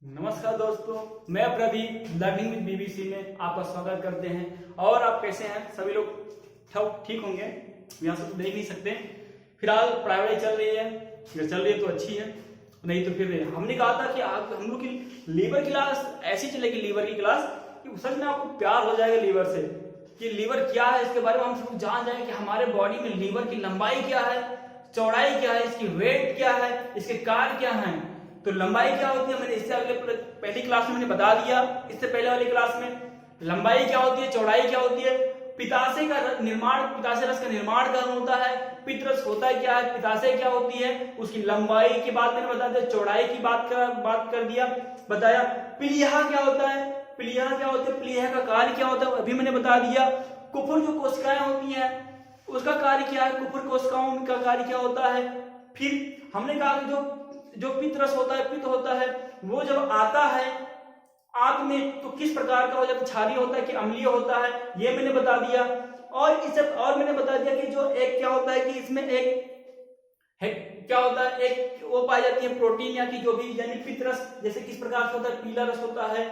नमस्कार दोस्तों, मैं प्रदीप लर्निंग विद बीबीसी में आपका स्वागत करते हैं। और आप कैसे हैं? सभी लोग ठीक होंगे, यहाँ से तो देख नहीं सकते। फिलहाल पढ़ाई चल रही है, अगर चल रही है तो अच्छी है, नहीं तो फिर हमने कहा था कि हम लोग की लीवर की क्लास ऐसी चलेगी, लीवर की क्लास कि सच में आपको प्यार हो जाएगा लीवर से, कि लीवर क्या है इसके बारे में हम सब जान जाएंगे कि हमारे बॉडी में लीवर की लंबाई क्या है, चौड़ाई क्या है, इसकी वेट क्या है, इसके कार्य क्या है। तो लंबाई क्या होती है मैंने इससे अगले पहली क्लास में मैंने बता दिया। इससे पहले वाली क्लास में लंबाई क्या होती है, चौड़ाई क्या होती है, पित्ताशय का निर्माण, पित्ताशय रस का निर्माण कहाँ होता है, पित्तरस होता है क्या है, पित्ताशय क्या होती है, उसकी लंबाई की बात मैंने बता दिया, चौड़ाई की बात कर दिया, बताया। प्लीहा क्या होता है, प्लीहा क्या होता है, प्लीहा का कार्य क्या होता है अभी मैंने बता दिया। कुफुर जो कोशिकाएं होती हैं उसका कार्य क्या है, कुफुर कोशिकाओं का कार्य क्या होता है। फिर हमने कहा कि जो पित्त रस होता है, पित्त होता है, वो जब आता है आंत में तो किस प्रकार का हो जाता है, क्षारीय होता है कि अम्लीय होता है, ये मैंने बता दिया। और इससे और मैंने बता दिया कि जो एक क्या होता है कि इसमें क्या होता है, एक वो पाई जाती है प्रोटीन या कि जो भी, यानी पित्त रस जैसे किस प्रकार से होता है, पीला रस होता है,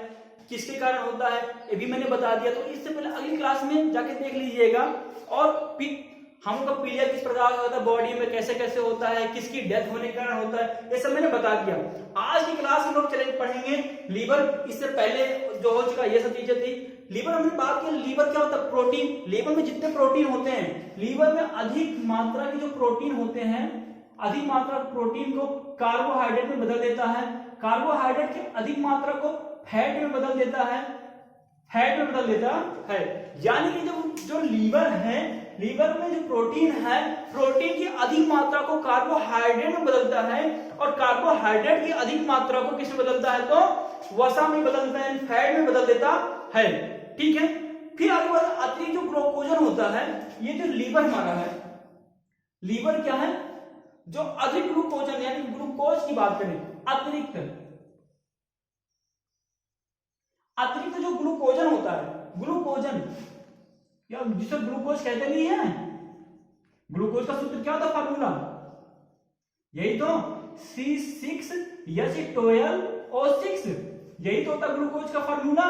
किसके कारण होता है, ये भी मैंने बता दिया। तो इससे पहले अगली क्लास में जाके देख लीजिएगा। और हम लोग का पीलिया किस प्रकार का होता है, बॉडी में कैसे कैसे होता है, किसकी डेथ होने के कारण होता है, ये सब मैंने बता दिया। आज की क्लास में लोग पढ़ेंगे लीवर। इससे पहले जो हो चुका ये सब चीजें थी। लीवर हमने बात की, लीवर क्या होता है, प्रोटीन। लीवर में जितने प्रोटीन होते हैं, लीवर में अधिक मात्रा के जो प्रोटीन होते हैं, अधिक मात्रा प्रोटीन को कार्बोहाइड्रेट में बदल देता है, कार्बोहाइड्रेट की अधिक मात्रा को फैट में बदल देता है, फैट में बदल देता है। यानी कि जो लीवर है, लीवर में जो प्रोटीन है, प्रोटीन की अधिक मात्रा को कार्बोहाइड्रेट में बदलता है, और कार्बोहाइड्रेट की अधिक मात्रा को किसमें बदलता है, तो वसा में बदलता है, फैट में बदल देता है। ठीक है। फिर आगे बढ़, अतिरिक्त जो ग्लूकोजन होता है, ये जो लीवर हमारा है, लीवर क्या है, जो अधिक ग्लूकोजन यानी ग्लूकोज की बात करें, अतिरिक्त जो ग्लूकोजन होता है, ग्लूकोजन या जिसे ग्लूकोज कहते नहीं है, ग्लूकोज का सूत्र क्या होता है, फार्मूला यही तो C6H12O6, यही तो होता है ग्लूकोज का फार्मूला।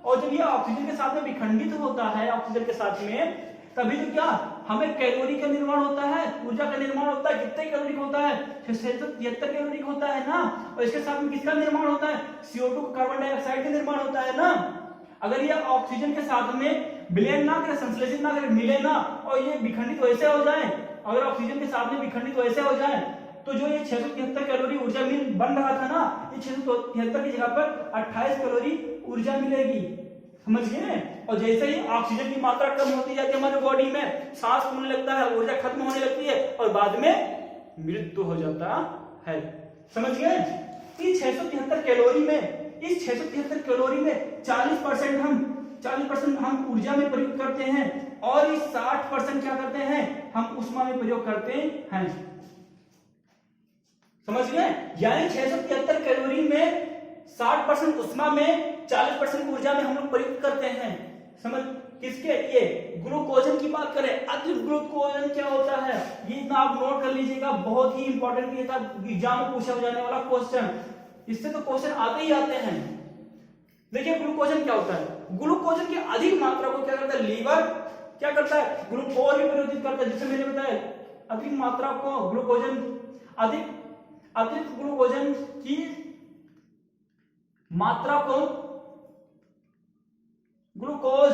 और जब ये ऑक्सीजन के साथ में विखंडित होता है, ऑक्सीजन के साथ में, तभी तो क्या हमें कैलोरी का निर्माण होता है, ऊर्जा का निर्माण होता है। कितने कैलोरी का होता है, 673 कैलोरी का होता है ना। और इसके साथ में किसका निर्माण होता है, CO2 कार्बन डाइऑक्साइड का निर्माण होता है ना। अगर ये ऑक्सीजन के साथ में विलयन ना करे, संश्लेषित ना करे, मिले ना, और ये विखंडित वैसे हो जाए, अगर ऑक्सीजन के साथ में विखंडित वैसे हो जाए, तो जो ये 673 कैलोरी ऊर्जा बन रहा था ना, ये 673 की जगह पर 28 कैलोरी ऊर्जा मिलेगी। समझ गए। और जैसे ही ऑक्सीजन की मात्रा कम होती जाती है हमारे बॉडी में, सांस फूलने लगता है, ऊर्जा खत्म होने लगती है, और बाद में मृत्यु हो जाता है। समझ गए। इस 673 कैलोरी में, इस 673 कैलोरी में 40% हम ऊर्जा में प्रयोग करते हैं, और इस 60% क्या करते हैं, हम ऊष्मा में प्रयोग करते हैं। समझ गए। यानी 673 कैलोरी में 60% ऊष्मा में, 40% ऊर्जा में हम लोग प्रयुक्त करते हैं। समझ किसके, ये ग्लूकोजन की बात करें। अतिरिक्त ग्लूकोजन क्या होता है, ये इतना आप नोट कर लीजिएगा, बहुत ही इंपॉर्टेंट ये था, एग्जाम में पूछा जाने वाला क्वेश्चन, इससे तो क्वेश्चन आते ही आते हैं। देखिए ग्लूकोजन क्या होता है, ग्लूकोजन की अधिक मात्रा को क्या करता है, लीवर क्या करता है, ग्लूकोज में परिवर्तित करता है। जिससे मैंने बताया अधिक मात्रा को ग्लूकोजन, अतिरिक्त ग्लूकोजन की मात्रा को ग्लूकोज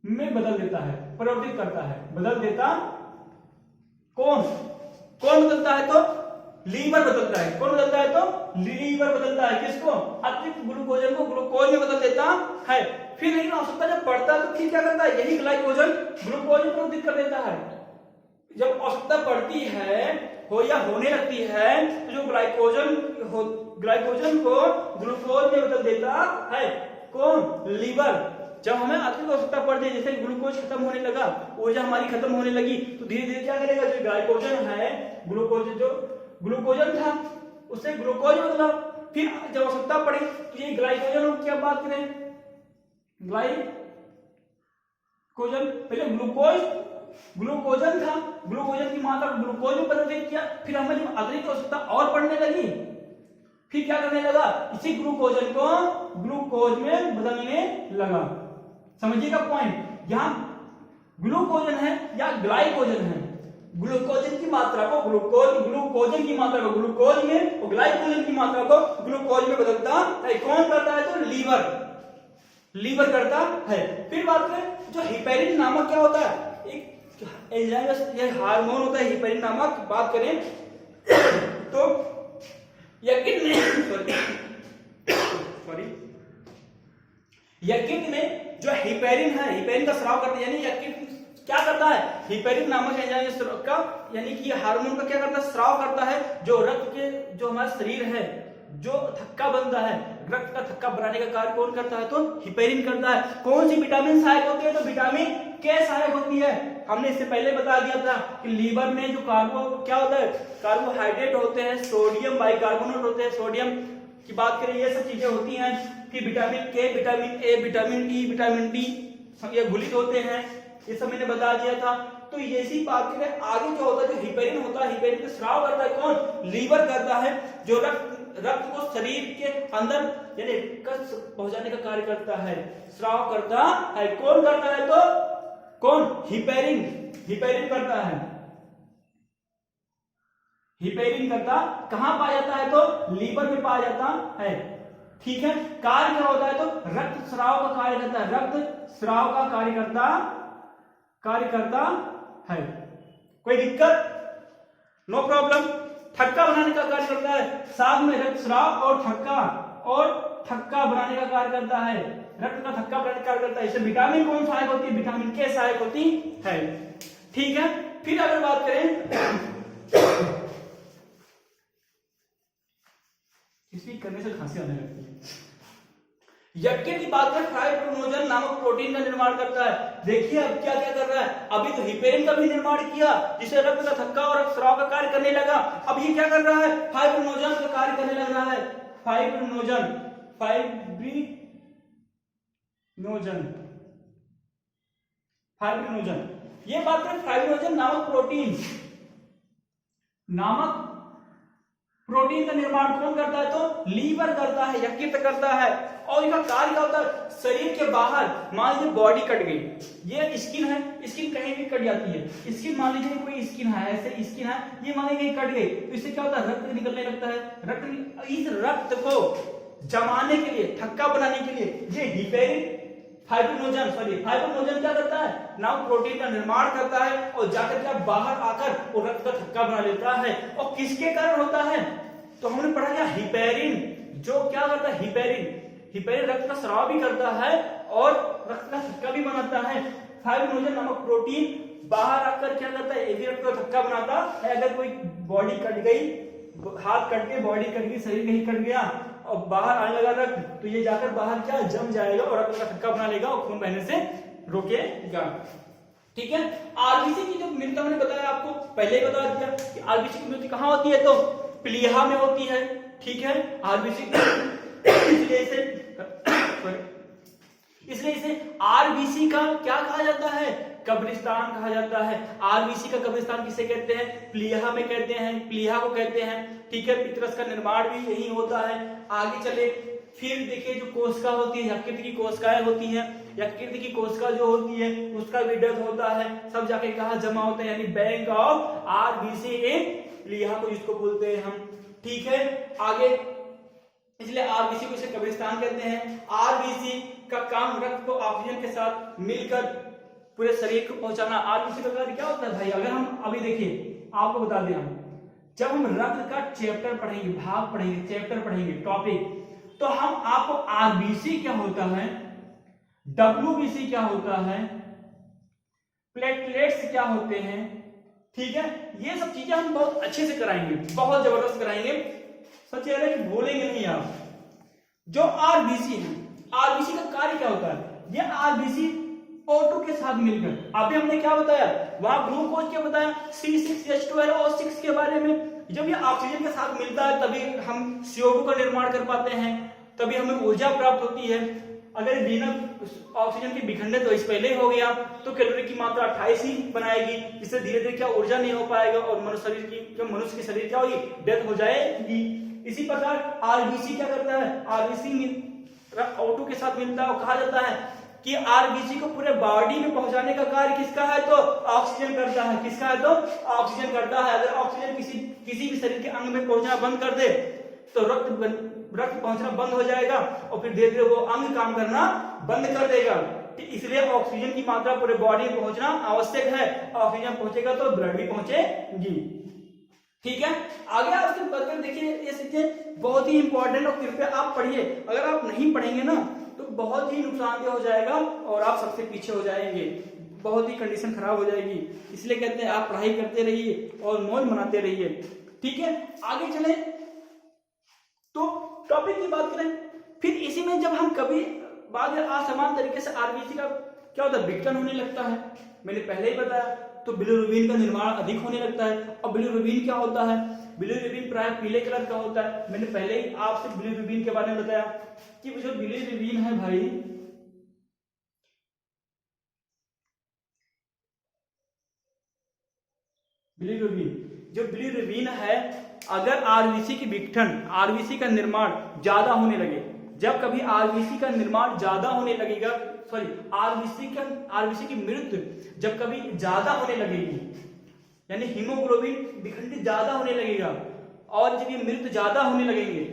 में बदल देता है, परिवर्तित करता है, बदल देता। कौन बदलता है, तो लीवर बदलता है। कौन बदलता है, तो लीवर बदलता है। किसको, अतिरिक्त ग्लूकोजन को ग्लूकोज में बदल देता है। फिर लेकिन आवश्यकता जब बढ़ता है तो फिर क्या करता है, यही ग्लाइकोजन ग्लूकोज में परिवर्तित कर देता है। जब आवश्यकता बढ़ती है हो या होने लगती है, तो जो ग्लाइकोजन को ग्लूकोज में बदल देता है। कौन, लीवर। जब हमें अतिरिक्त आवश्यकता पड़ जाए, जैसे ग्लूकोज खत्म होने लगा, ऊर्जा हमारी खत्म होने लगी, तो धीरे धीरे क्या करेगा, जो ग्लाइकोजन है, जो ग्लूकोजन था उससे ग्लूकोज बदला। फिर जब आवश्यकता पड़ी तो ये ग्लाइकोजन, हम क्या बात करें, ग्लाइकोजन, पहले ग्लूकोजन था, ग्लूकोजन की मात्रा ग्लूकोज में परिवर्तित किया। फिर हमें जब अतिरिक्त आवश्यकता और पड़ने लगी फिर क्या करने लगा, इसी ग्लूकोजन को ग्लूकोज में बदलने लगा। समझिएगा पॉइंट, यहां ग्लूकोजन है या ग्लाइकोजन है, ग्लूकोजन की मात्रा को ग्लूकोजन की मात्रा को ग्लूकोज में और ग्लाइकोजन की मात्रा को ग्लूकोज में बदलता है। कौन करता है, तो लीवर करता है। फिर बात करें जो हिपेरिन नामक क्या होता है, एक एंजाइम हार्मोन होता है हिपेरिन नामक। बात करें तो यकृत में जो हिपेरिन है, हिपेरिन का स्राव करता है, यानी यकृत क्या करता है, हिपेरिन नामक एंजाइम का यानी कि हार्मोन का क्या करता है, स्राव करता है। जो रक्त के जो हमारा शरीर है जो थक्का बनता है, रक्त का थक्का बनाने का कार्य कौन करता है, तो हिपेरिन करता है। कौन सी विटामिन सहायक होती है, तो विटामिन के सहायक होती है। हमने इससे पहले बता दिया था कि लीवर में जो क्या होता है, कार्बोहाइड्रेट होते हैं, सोडियम बाइकार्बोनेट होते हैं, सोडियम की बात करें ये सब चीजें होती हैं। कि विटामिन के, vitamin A, vitamin E, vitamin D ये घुलित होते हैं, ये सब मैंने बता दिया था। तो ऐसी बात करें आगे जो होता है, जो हिपेरिन होता है, हिपेरिन का स्राव करता है कौन, लीवर करता है। जो रक्त को शरीर के अंदर यानी कस पहुंचाने का कार्य करता है, स्राव करता है। कौन करता है, तो कौन, हिपेरिन करता है। हिपेरिन करता कहां पाया जाता है, तो लीवर में पाया जाता है। ठीक है, कार्य क्या होता है, तो रक्त स्राव का कार्य करता है, रक्त स्राव का कार्य करता है। कोई दिक्कत, नो प्रॉब्लम। थक्का बनाने का कार्य करता है, साथ में रक्त स्राव और थक्का बनाने का कार्य करता है, रक्त का थक्का बनाने का कार्य करता है। इसे विटामिन कौन सहायक होती है, विटामिन के सहायक होती है। ठीक है, फिर अगर बात करें स्पीक करने से खांसी आने लगती है। यकृत की बात करें, फाइब्रिनोजन नामक प्रोटीन का निर्माण करता है। देखिए अब क्या क्या कर रहा है, अभी तो हिपेरिन का भी निर्माण किया जिसे रक्त का थक्का और रक्त स्राव का कार्य करने लगा। अब ये क्या कर रहा है, फाइब्रिनोजन का कार्य करने लग रहा है। फाइब्रिनोजन ये बात करें, फाइब्रिनोजन नामक प्रोटीन का निर्माण कौन करता है, तो लीवर करता है, यकृत करता है। और इनका कार्य क्या होता है, शरीर के बाहर मान लीजिए बॉडी कट गई, ये स्किन है, स्किन कहीं भी कट जाती है। स्किन मान लीजिए कोई स्किन है, ऐसे स्किन है, ये मान लीजिए कट गई, तो इससे क्या होता है, रक्त निकलने लगता है। इस रक्त को जमाने के लिए, थक्का बनाने के लिए ये फाइब्रिनोजन क्या करता है, नाम प्रोटीन का निर्माण करता है और जाकर क्या बाहर आकर वो रक्त का थक्का बना लेता है। और किसके कारण होता है, तो हमने पढ़ा क्या, हिपेरिन जो क्या करता है, हिपेरिन रक्त का स्राव भी करता है और रक्त का थक्का भी बनाता है। फाइब्रिनोजन नामक प्रोटीन बाहर आकर क्या करता है, एक रक्त का थक्का बनाता है। अगर कोई बॉडी कट गई, हाथ कट गए, बॉडी कट गई, शरीर नहीं कट गया और बाहर आने लगा रक्त, तो ये जाकर बाहर क्या जम जाएगा और रक्त का थक्का बना लेगा और खून बहने से रोकेगा। ठीक है, आरबीसी की जो मृत्यु मैंने बताया आपको पहले ही बता दिया कि आरबीसी की मृत्यु कहां होती है, तो प्लीहा में होती है। ठीक है, आरबीसी इसलिए इसे आरबीसी का क्या कहा जाता है, कब्रिस्तान कहा जाता है। आरबीसी का कब्रिस्तान किसे कहते हैं, प्लीहा में कहते हैं, प्लीहा को कहते हैं। ठीक है, पितरस का निर्माण भी यही होता है। आगे चले, फिर देखिए जो कोशिका होती है, यकृत की कोशिकाएं होती हैं, यकृत की कोशिका जो होती है उसका भी डेथ होता है, सब जाके कहां जमा होते हैं, यानी बैंक ऑफ आरबीसी इन प्लीहा को जिसको बोलते हैं हम। ठीक है, आगे इसलिए आरबीसी को इसे कब्रिस्तान कहते हैं। आरबीसी का काम रक्त को ऑक्सीजन के साथ मिलकर पूरे शरीर को पहुंचाना। आरबीसी का कार्य क्या होता है भाई, अगर हम अभी देखिए आपको बता दें, हम जब हम रक्त का चैप्टर पढ़ेंगे, भाग पढ़ेंगे, चैप्टर पढ़ेंगे, टॉपिक, तो हम आपको आरबीसी क्या होता है, डब्ल्यूबीसी क्या होता है, प्लेटलेट्स क्या होते हैं, ठीक है, ये सब चीजें हम बहुत अच्छे से कराएंगे, बहुत जबरदस्त कराएंगे। सच है कि भूलेंगे नहीं आप। जो आरबीसी है, आरबीसी का कार्य क्या होता है, ये आरबीसी O2 के साथ मिलकर, अभी हमने क्या बताया, वहां ग्लूकोज क्या बताया, C6H12O6 के बारे में। जब ये ऑक्सीजन के साथ मिलता है तभी हम CO2 का निर्माण कर पाते हैं, तभी हमें ऊर्जा प्राप्त होती है। अगर बिना ऑक्सीजन के बिखरने तो इस पहले हो गया तो कैलोरी की मात्रा 28 ही बनाएगी, इससे धीरे धीरे क्या ऊर्जा नहीं हो पाएगा और मनुष्य की शरीर क्या होगी, डेथ हो जाएगी। इसी प्रकार आरबीसी क्या करता है, आरबीसी O2 के साथ मिलता है और कहा जाता है कि आरबीसी को पूरे बॉडी में पहुंचाने का कार्य किसका है, तो ऑक्सीजन करता है। किसका है, तो ऑक्सीजन करता है। अगर ऑक्सीजन किसी भी शरीर के अंग में पहुंचना बंद कर दे तो रक्त पहुंचना बंद हो जाएगा और फिर धीरे धीरे वो अंग काम करना बंद कर देगा। इसलिए ऑक्सीजन की मात्रा पूरे बॉडी में पहुंचना आवश्यक है। ऑक्सीजन पहुंचेगा तो ब्लड भी पहुंचेगी। ठीक है, आगे आपसे बढ़कर देखिए, ये चीजें बहुत ही इंपॉर्टेंट और कृपया आप पढ़िए। अगर आप नहीं पढ़ेंगे ना तो बहुत ही नुकसानदेह हो जाएगा और आप सबसे पीछे हो जाएंगे, बहुत ही कंडीशन खराब हो जाएगी। इसलिए कहते हैं आप पढ़ाई करते रहिए और मौज मनाते रहिए। ठीक है, आगे चले तो टॉपिक की बात करें। फिर इसी में जब हम कभी बाद में असमान तरीके से आरबीसी का क्या होता है, विघटन होने लगता है। मैंने पहले ही बताया, तो बिलिरुबिन का निर्माण अधिक होने लगता है। और बिलिरुबिन क्या होता है, बिलिरुबिन प्राय पीले कलर का होता है। मैंने पहले ही आपसे बिलिरुबिन के बारे में बताया कि जो बिलिरुबिन है भाई, बिलिरुबिन है, अगर आरबीसी की विघटन, आरबीसी का निर्माण ज्यादा होने लगे, जब कभी आरबीसी का निर्माण ज्यादा होने लगेगा, सॉरी आरबीसी की मृत्यु जब कभी ज्यादा होने लगेगी, यानी हीमोग्लोबिन विखंडित ज्यादा होने लगेगा और जब ये मृत्यु ज्यादा होने लगेंगे,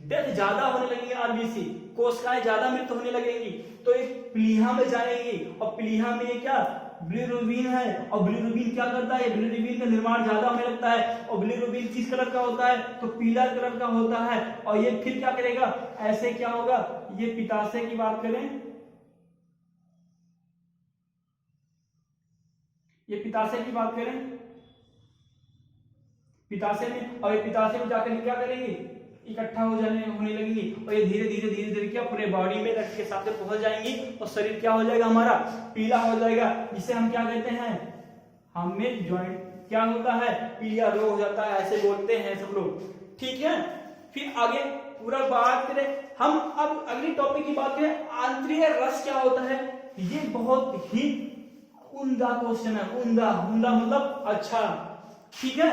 डेथ ज्यादा होने लगेंगे, आरबीसी कोशिकाएं ज्यादा मृत्यु होने लगेंगी, तो एक प्लीहा में जाएंगी और प्लीहा में ये क्या बिलिरुबिन है। और बिलिरुबिन क्या करता है, बिलिरुबिन का निर्माण ज्यादा होने लगता है और बिलिरुबिन किस कलर का होता है, तो पीला कलर का होता है। और ये फिर क्या करेगा, ऐसे क्या होगा, ये पित्ताशय की बात करें, ये पित्ताशय की बात करें, पित्ताशय में, और ये पित्ताशय में जाकर क्या करेंगे, इकट्ठा होने लगेंगी और ये धीरे धीरे क्या पूरे बॉडी में रक्त के साथ पहुंच जाएंगी और शरीर क्या हो जाएगा, हमारा पीला हो जाएगा। जिसे हम क्या कहते हैं, हमें जॉइंट क्या होता है, पीलिया रोग हो जाता है, ऐसे बोलते हैं सब लोग। ठीक है, फिर आगे पूरा बात करें हम। अब अगली टॉपिक की बात करें, आंतरिक रस क्या होता है। ये बहुत ही उम्दा क्वेश्चन है। उम्दा मतलब अच्छा। ठीक है,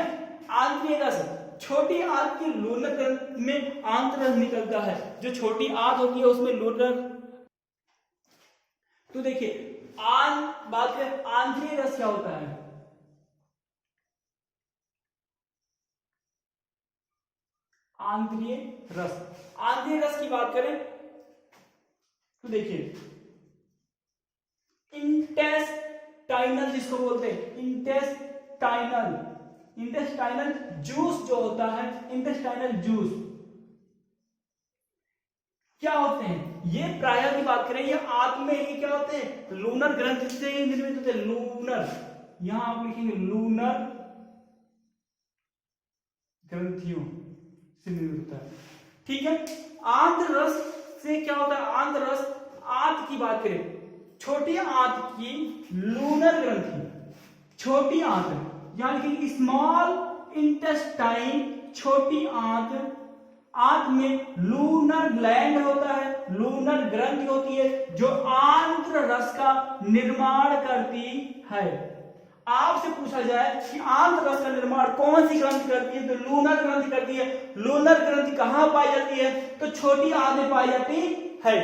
आंतरिक रस, छोटी आंत की लूनर ग्रंथि में आंतररस निकलता है। जो छोटी आंत होती है उसमें लूनर, तो देखिए बात करें आंतरिक रस क्या होता है। आंतरिक रस की बात करें तो देखिए इंटेस्टाइनल जिसको बोलते हैं, इंटेस्टाइनल जूस जो होता है, इंटेस्टाइनल जूस क्या होते हैं, ये प्राय की बात करें, ये आंत में ही क्या होते हैं, लूनर ग्रंथि से ही निर्मित होते हैं। लूनर, यहां आप लिखेंगे लूनर ग्रंथियों से निर्मित होता है। ठीक है, आंत रस से क्या होता है, आंत रस, आंत की बात करें, छोटी आंत की लूनर ग्रंथि, छोटी आंत यानी कि स्मॉल इंटेस्टाइन, छोटी आंत में लूनर ग्लैंड होता है, लूनर ग्रंथि होती है जो आंत्र रस का निर्माण करती है। आपसे पूछा जाए कि आंत्र रस का निर्माण कौन सी ग्रंथि करती है, तो लूनर ग्रंथि करती है। लूनर ग्रंथि कहां पाई जाती है, तो छोटी आंत में पाई जाती है।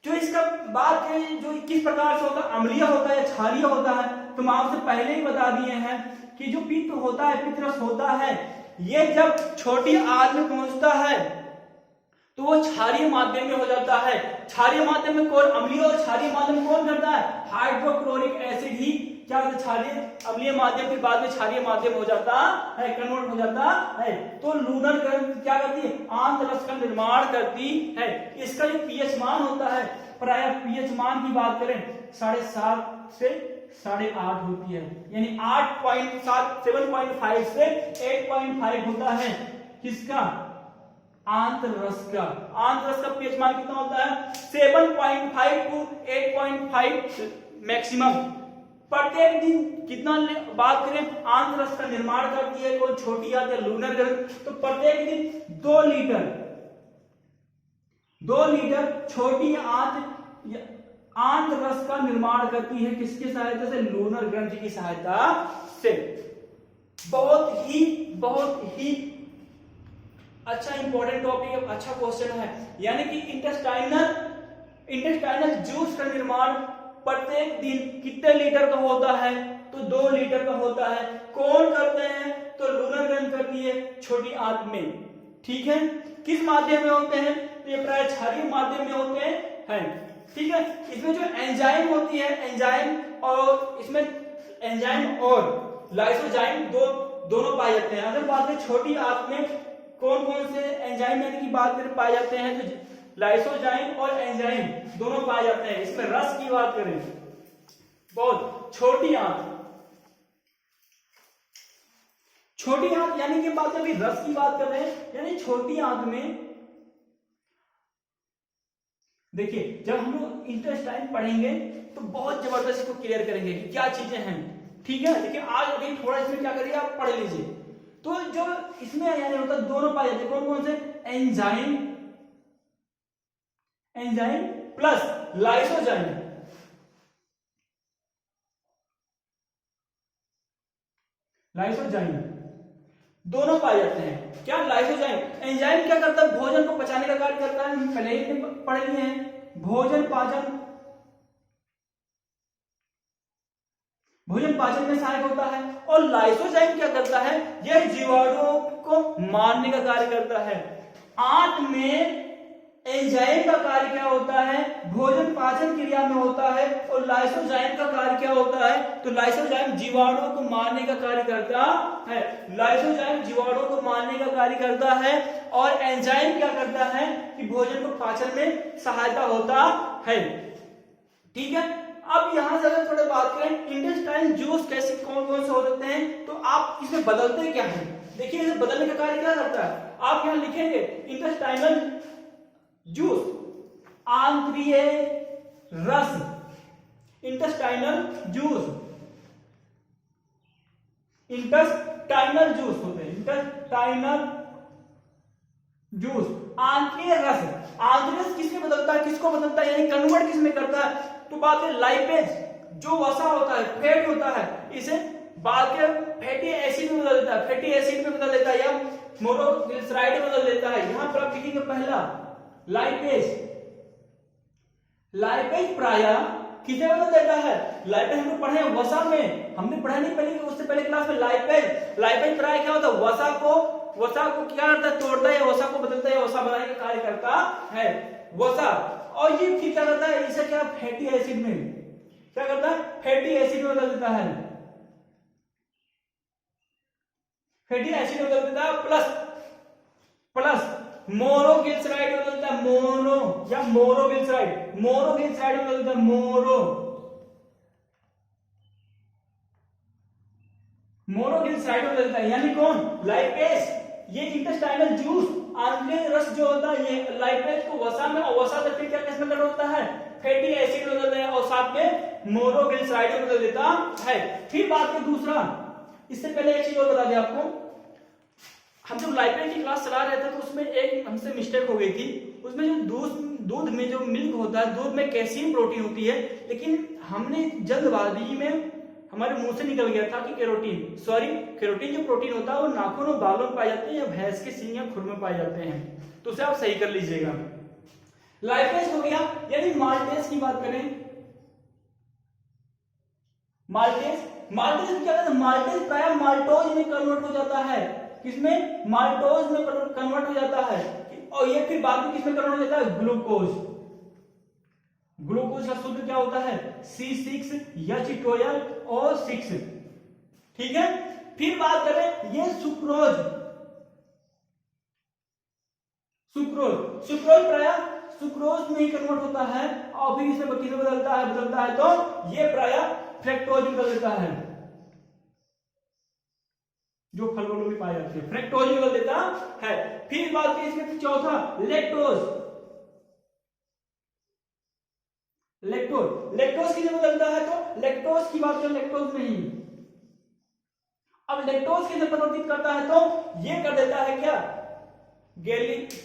जो इसका बात करें जो किस प्रकार से होता है, अम्लीय होता है या क्षारीय होता है, तो हम आपसे पहले ही बता दिए हैं कि जो पित्त होता है, पित्त रस होता है, ये जब छोटी आंत में पहुंचता है तो वो क्षारीय माध्यम में हो जाता है। क्षारीय माध्यम में कौन, अम्लीय और क्षारीय माध्यम कौन करता है, हाइड्रोक्लोरिक एसिड ही क्या होता है, क्षारीय अम्लीय माध्यम के बाद में क्षारीय माध्यम हो जाता है, कन्वर्ट हो जाता है। तो लूनर ग्रंथि क्या करती है, आंत रस का निर्माण करती है। इसका जो पीएच मान होता है, प्राय पीएच मान की बात करें 7.5 से 8.5 होती है, यानी 8.7 7.5 से 8.5 होता है। किसका, आंत रस का। आंत रस का पीएच मान कितना होता है, 7.5 टू 8.5 मैक्सिमम। प्रत्येक दिन कितना बात करें, आंत रस का निर्माण करती है कोई छोटी आंत या लूनर ग्रंथि, तो प्रत्येक दिन 2 लीटर छोटी आंत रस का निर्माण करती है। किसकी सहायता से, लूनर ग्रंथि की सहायता से। बहुत ही अच्छा इंपॉर्टेंट टॉपिक है, अच्छा क्वेश्चन है। यानी कि इंटेस्टाइनल जूस का निर्माण प्रत्येक दिन कितने लीटर का होता है? तो 2 लीटर का होता है। कौन करते हैं? तो लूनर ग्रंथ करती है छोटी आंत में। ठीक है, किस माध्यम में होते हैं? तो ये प्राय क्षारीय माध्यम में होते हैं। ठीक है, इसमें जो एंजाइम होती है, एंजाइम और इसमें एंजाइम और लाइसोजाइम दोनों पाए जाते हैं। अगर बात करें छोटी आंत में कौन कौन से एंजाइम यानी कि बात करें पाए जाते हैं, तो लाइसोजाइम और एंजाइम दोनों पाए जाते हैं। इसमें रस की बात करें, बहुत छोटी आंत यानी कि बात अभी रस की बात कर रहे हैं, यानी छोटी आंत में देखिए जब हम लोग इंटेस्टाइन पढ़ेंगे तो बहुत जबरदस्त इसको क्लियर करेंगे कि क्या चीजें हैं। ठीक है, देखिए आज अभी थोड़ा इसमें क्या करिए आप पढ़ लीजिए। तो जो इसमें यानी होता है दोनों पाए जाते हैं, कौन कौन से? एंजाइम प्लस लाइसोजाइम दोनों पाए जाते हैं। क्या लाइसोजाइम? एंजाइम क्या करता है? भोजन को पचाने का कार्य करता है, हम पहले ही पढ़ लिए हैं। भोजन पाचन में सहायक होता है। और लाइसोजाइम क्या करता है? यह जीवाणुओं को मारने का कार्य करता है। आंत में एंजाइम का कार्य क्या होता है? भोजन पाचन क्रिया में होता है। और लाइसोजाइम का कार्य क्या होता है? तो लाइसोजाइम जीवाणुओं को मारने का कार्य करता है। लाइसोजाइम जीवाणुओं को मारने का कार्य करता है और एंजाइम क्या करता है कि भोजन को पाचन में सहायता होता है। ठीक है, अब यहां से अगर थोड़ा बात करें इंटेस्टाइन जूस कैसे कौन कौन से हो सकते हैं, तो आप इसमें बदलते क्या है? देखिए इसे बदलने का कार्य क्या करता है? आप यहां लिखेंगे इंटेस्टाइनल जूस आंत्रिय रस, इंटेस्टाइनल जूस होते हैं। इंटेस्टाइनल जूस आंत्रिय रस। आंत्रिय रस किसमें बदलता है? किसको बदलता है यानी कन्वर्ट किसमें करता है? तो बात है लाइपेज जो वसा होता है, फैट होता है, इसे बाद के फैटी एसिड में बदल देता है। फैटी एसिड में बदल देता है या मोनोग्लिसराइड में बदल देता है। यहां पर आप लिखेंगे पहला लाइपेज प्राय किसे बदल देता है? लाइपेज हम लोग पढ़े वसा में, हमने पढ़ा नहीं पहले उससे पहले क्लास में। लाइपेज प्राय क्या होता है? वसा को क्या करता है? तोड़ता है, वसा को बदलता है, वसा बनाने का कार्य करता है वसा। और ये फिर क्या करता है? इसे क्या फैटी एसिड में क्या करता है? फैटी एसिड में बदल देता है। फैटी एसिड में बदल देता है प्लस मोनोग्लिसराइड में बदलता है। मोनोग्लिसराइड में बदल देता है। मोनोग्लिसराइड में बदलता है यानी कौन? लाइपेज। ये इंटेस्टाइनल जूस आंतरिक रस जो होता है ये लाइपेज को वसा में और वसा से फिर क्या किसमें कन्वर्ट होता है? फैटी एसिड में बदल देता है और साथ में मोनोग्लिसराइड में बदल देता है। फिर बात है दूसरा, इससे पहले एक चीज और बता दें आपको, हम जब लाइपेज की क्लास चला रहे थे तो उसमें एक हमसे मिस्टेक हो गई थी। उसमें जो दूध में जो मिल्क होता है, दूध में कैसीन प्रोटीन होती है, लेकिन हमने जल्दबाजी में हमारे मुंह से निकल गया था कि केरोटीन जो प्रोटीन होता है वो नाखून और बालों में पाए जाते हैं या भैंस के सींग या खुर में पाए जाते हैं। तो उसे आप सही कर लीजिएगा। लाइपेज हो गया। यानी माल्टेज की बात करें, माल्टेज क्या करता है? माल्टेज प्राय माल्टोज में कन्वर्ट हो जाता है। किसमें? माल्टोज में कन्वर्ट हो जाता है। और ये फिर बाद में किसमें कन्वर्ट हो जाता है? ग्लूकोज का सूत्र क्या होता है? C6H12O6। ठीक है, फिर बात करें ये सुक्रोज प्राय सुक्रोज में ही कन्वर्ट होता है और फिर इसमें किसमें बदलता है तो ये प्राय फ्रक्टोज में बदल देता है। जो फलों में पाए जाते हैं फ्रक्टोज में बदल देता है। फिर बात करें इसमें चौथा लैक्टोज किसे बदलता है? तो लैक्टोज की बात करें, लैक्टोज नहीं। अब लैक्टोज किसे परिवर्तित करता है? तो ये कर देता है क्या? गैलेक्टोज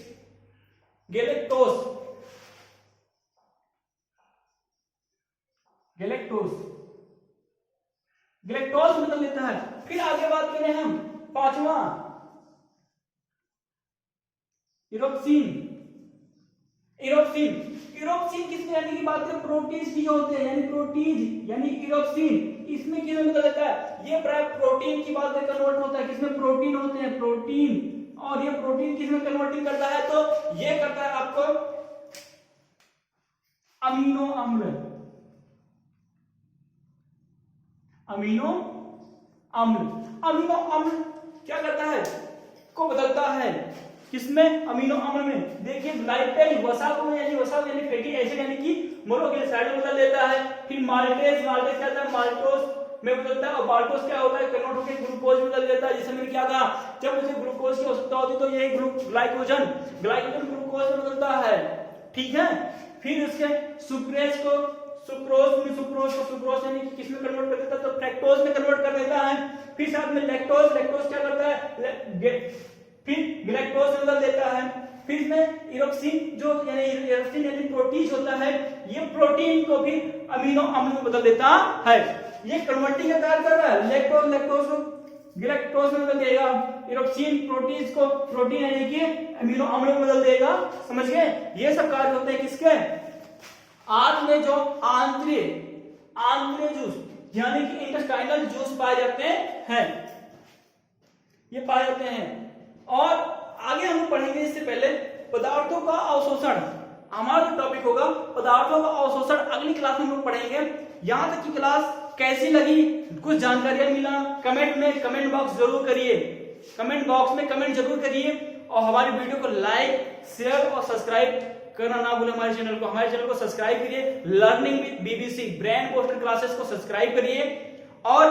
बदल देता है। फिर आगे बात करें हम पांचवा इरोक्सिन, इरोक्सिन, इरोक्सिन किसमें यानी कि बात करें प्रोटीज की जो होते हैं, यानी प्रोटीज यानी इरोक्सिन, इसमें किसमें बदल जाता है, ये प्राय प्रोटीन की बात कन्वर्ट होता है, किसमें प्रोटीन होते हैं, प्रोटीन, और ये प्रोटीन किसमें कन्वर्टिंग करता है, तो ये करता है आपको अमीनो अम्ल, अमीनो अम्ल, अमीनो अम्ल क्या करता है, को बदलता है, किसमें, अमीनो अम्ल में। देखिए ग्लाइपेज वसा को यानी वसा यानी फैटी एसिड यानी कि मोनोग्लिसराइड में बदल देता है, फिर माल्टेज, माल्टेज क्या होता है, माल्टोस में बदलता है, और माल्टोस क्या होता है, कन्वर्ट होकर ग्लूकोज में बदल देता है। जैसे मैंने क्या कहा, जब मुझे ग्लूकोज की आवश्यकता होती तो ये ग्लाइकोजन, ग्लाइकोजन ग्लूकोज में बदलता है, ठीक है। फिर उसके सुक्रेज को सुक्रोज में, सुक्रोज को सुक्रोज यानी कि किसमें कन्वर्ट कर देता है, तो फ्रक्टोज में कन्वर्ट कर देता है। फिर साथ में लैक्टोज, लैक्टोज क्या करता है, फिर ग्लैक्टोज में बदल देता है। फिर इसमें इरोक्सिन जो यानी इरोक्सिन यानी प्रोटीज होता है, ये प्रोटीन को भी अमीनो अम्ल में बदल देता है। ये कन्वर्टिंग का कार्य कर रहा है, लैक्टोज, लैक्टोज को ग्लैक्टोज में बदल देगा, इरोक्सिन प्रोटीज को प्रोटीन यानी कि अमीनो अम्ल में बदल देगा, समझ गए। ये सब कार्य होते हैं किसके, आंत में जो आंतरिक जूस यानी कि इंटेस्टाइनल जूस पाए जाते हैं, ये पाए जाते हैं। और आगे हम पढ़ेंगे इससे पहले पदार्थों का अवशोषण, हमारा जो टॉपिक होगा पदार्थों का अवशोषण, अगली क्लास में हम लोग पढ़ेंगे। यहां तक की क्लास कैसी लगी, कुछ जानकारियां मिला, कमेंट में कमेंट बॉक्स जरूर करिए, कमेंट बॉक्स में कमेंट जरूर करिए, और हमारी वीडियो को लाइक, शेयर और सब्सक्राइब करना ना भूलें। हमारे चैनल को सब्सक्राइब करिए, learning with BBC brain poster classes को सब्सक्राइब करिए, और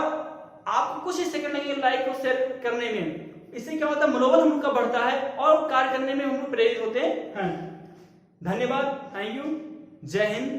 आपको कुछ ही सेकंड लगेंगे लाइक और शेयर करने में। इससे क्या होता है, मनोबल हम लोग का बढ़ता है और कार्य करने में हम लोग प्रेरित होते हैं। धन्यवाद, थैंक यू, जय हिंद।